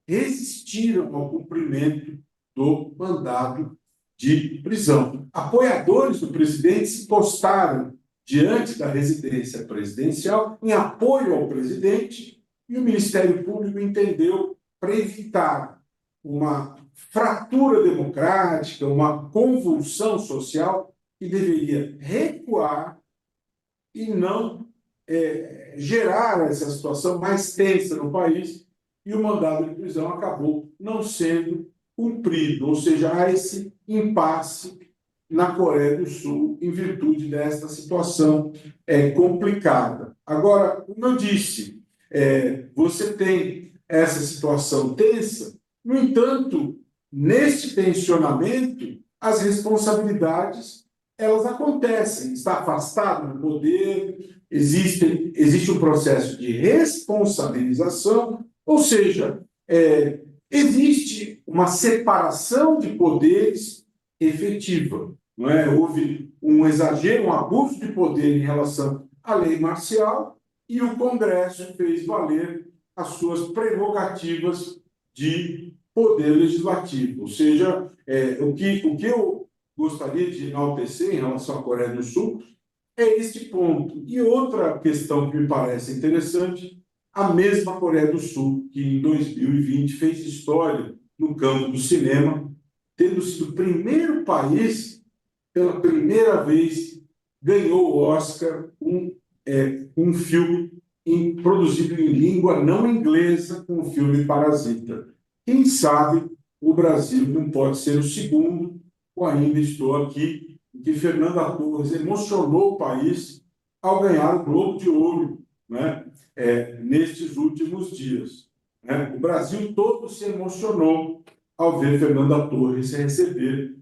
resistiram ao cumprimento do mandado de prisão. Apoiadores do presidente se postaram diante da residência presidencial em apoio ao presidente, e o Ministério Público entendeu, para evitar uma fratura democrática, uma convulsão social, que deveria recuar e não gerar essa situação mais tensa no país, e o mandado de prisão acabou não sendo cumprido, ou seja, há esse impasse na Coreia do Sul em virtude desta situação complicada. Agora, como eu disse, você tem essa situação tensa, no entanto, neste tensionamento, as responsabilidades elas acontecem. Está afastado do poder, existe um processo de responsabilização, ou seja, existe uma separação de poderes efetiva. Não é? Houve um exagero, um abuso de poder em relação à lei marcial, e o Congresso fez valer as suas prerrogativas de poder legislativo. Ou seja, o que eu gostaria de enaltecer em relação à Coreia do Sul é este ponto. E outra questão que me parece interessante, a mesma Coreia do Sul, que em 2020 fez história no campo do cinema, tendo sido o primeiro país, pela primeira vez, ganhou o Oscar um filme produzido em língua não inglesa, com o filme Parasita. Quem sabe o Brasil não pode ser o segundo, ou ainda estou aqui, que Fernanda Torres emocionou o país ao ganhar o Globo de Ouro, né? Nestes últimos dias. O Brasil todo se emocionou ao ver Fernanda Torres receber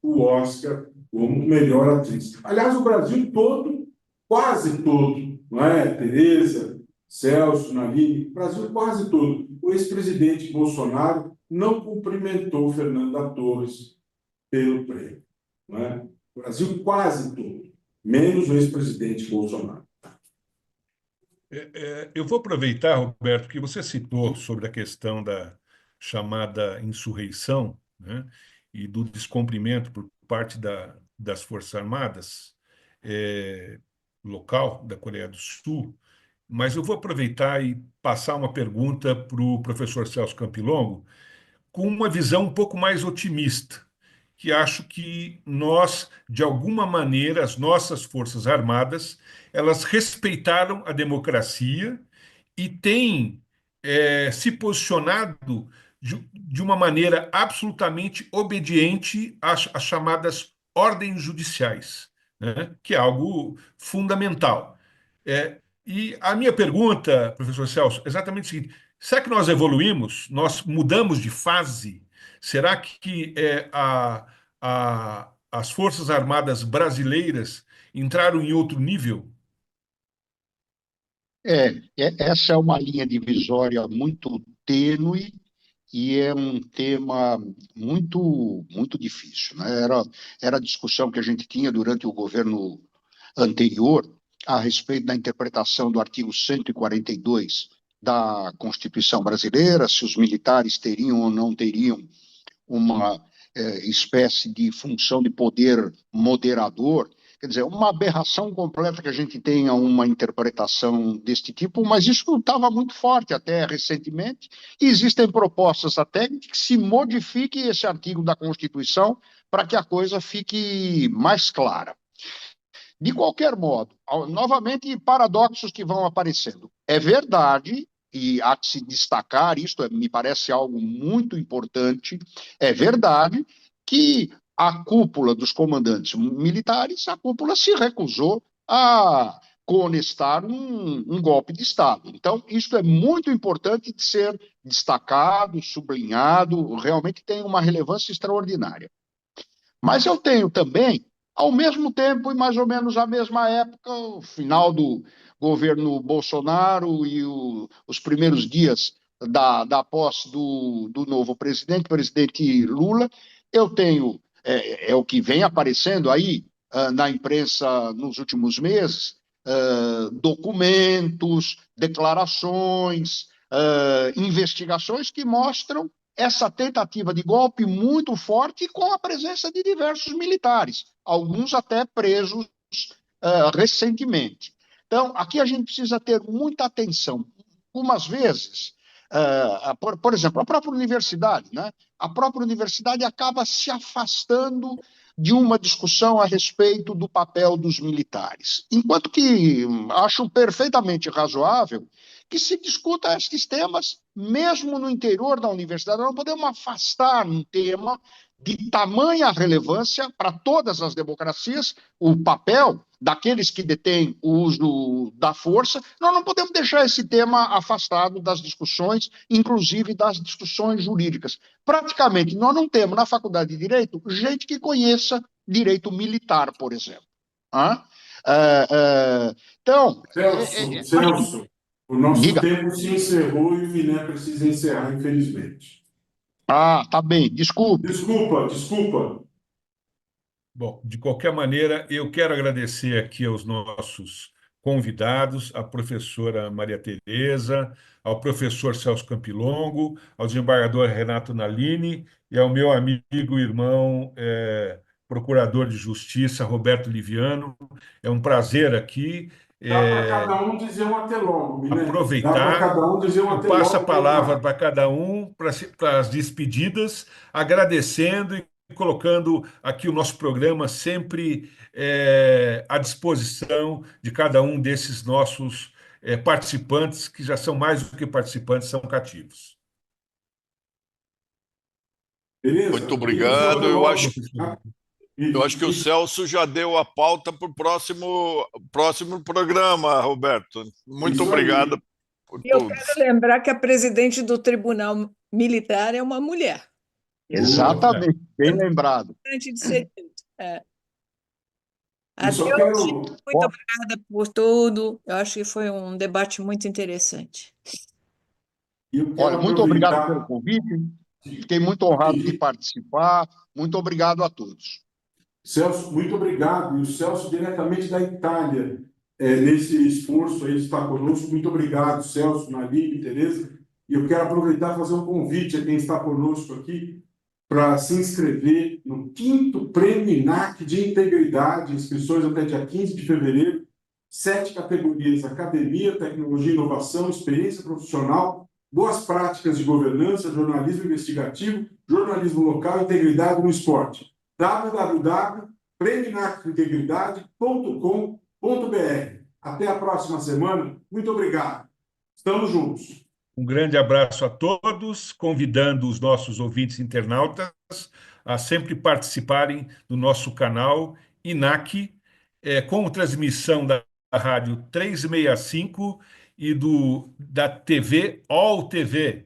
o Oscar como melhor atriz. Aliás, o Brasil todo, quase todo, não é? Tereza, Celso, Nalini, o Brasil quase todo. O ex-presidente Bolsonaro não cumprimentou Fernanda Torres pelo prêmio, não é? O Brasil quase todo, menos o ex-presidente Bolsonaro. Eu vou aproveitar, Roberto, que você citou sobre a questão da chamada insurreição, né, e do descumprimento por parte das Forças Armadas eh, local da Coreia do Sul, mas eu vou aproveitar e passar uma pergunta para o professor Celso Campilongo, com uma visão um pouco mais otimista, que acho que nós, de alguma maneira, as nossas Forças Armadas, elas respeitaram a democracia e têm se posicionado de uma maneira absolutamente obediente às chamadas ordens judiciais, né? Que é algo fundamental. E a minha pergunta, professor Celso, é exatamente o seguinte: será que nós evoluímos? Nós mudamos de fase? Será que as Forças Armadas brasileiras entraram em outro nível? Essa é uma linha divisória muito tênue e é um tema muito difícil, né? Era a discussão que a gente tinha durante o governo anterior a respeito da interpretação do artigo 142 da Constituição brasileira, se os militares teriam ou não teriam uma espécie de função de poder moderador. Quer dizer, uma aberração completa que a gente tenha uma interpretação deste tipo, mas isso estava muito forte até recentemente, e existem propostas até que se modifique esse artigo da Constituição para que a coisa fique mais clara. De qualquer modo, novamente, paradoxos que vão aparecendo. É verdade, e há que se destacar, isto me parece algo muito importante, é verdade que a cúpula dos comandantes militares, a cúpula se recusou a conestar um golpe de Estado. Então, isto é muito importante de ser destacado, sublinhado, realmente tem uma relevância extraordinária. Mas eu tenho também, ao mesmo tempo e mais ou menos à mesma época, o final do governo Bolsonaro e os primeiros dias da posse do novo presidente Lula, eu tenho, é o que vem aparecendo aí na imprensa nos últimos meses, documentos, declarações, investigações que mostram essa tentativa de golpe muito forte com a presença de diversos militares, alguns até presos recentemente. Então, aqui a gente precisa ter muita atenção. Algumas vezes, por exemplo, a própria universidade, né? A própria universidade acaba se afastando de uma discussão a respeito do papel dos militares, enquanto que acho perfeitamente razoável que se discuta esses temas mesmo no interior da universidade. Nós não podemos afastar um tema de tamanha relevância para todas as democracias, o papel daqueles que detêm o uso da força. Nós não podemos deixar esse tema afastado das discussões, inclusive das discussões jurídicas. Praticamente, nós não temos na Faculdade de Direito gente que conheça direito militar, por exemplo. Então, Celso, o nosso diga. tempo se encerrou e o Miné precisa encerrar, infelizmente. Tá bem, desculpe. Desculpa. Bom, de qualquer maneira, eu quero agradecer aqui aos nossos convidados, à professora Maria Tereza, ao professor Celso Campilongo, ao desembargador Renato Nalini e ao meu amigo e irmão, procurador de Justiça, Roberto Liviano. É um prazer aqui Dá para cada um dizer um até logo, Miné. Dá para aproveitar. cada um dizer um Eu até passo a logo. palavra para cada um para as despedidas, agradecendo e colocando aqui o nosso programa sempre à disposição de cada um desses nossos participantes, que já são mais do que participantes, são cativos. Beleza? Muito obrigado. Eu acho que o E Celso já deu a pauta para o próximo programa, Roberto. Muito Isso aí. obrigado por E eu todos. quero lembrar que a presidente do Tribunal Militar é uma mulher. Exatamente, bem lembrado. Antes de ser dito. Eu só Adeus, quero. muito obrigada por tudo. Eu acho que foi um debate muito interessante. Eu quero Olha, muito obrigado pelo aproveitar. convite. Fiquei muito honrado de participar. Muito obrigado a todos. Celso, muito obrigado. E o Celso, diretamente da Itália, nesse esforço aí de estar conosco. Muito obrigado, Celso, Naline, Tereza. E eu quero aproveitar e fazer um convite a quem está conosco aqui para se inscrever no 5º Prêmio INAC de Integridade, inscrições até dia 15 de fevereiro, 7 categorias: academia, tecnologia, inovação, experiência profissional, boas práticas de governança, jornalismo investigativo, jornalismo local e integridade no esporte. www.premioinacintegridade.com.br. Até a próxima semana. Muito obrigado. Estamos juntos. Um grande abraço a todos, convidando os nossos ouvintes internautas a sempre participarem do nosso canal INAC, com transmissão da Rádio 365 e da TV All TV,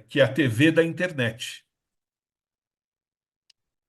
que é a TV da internet.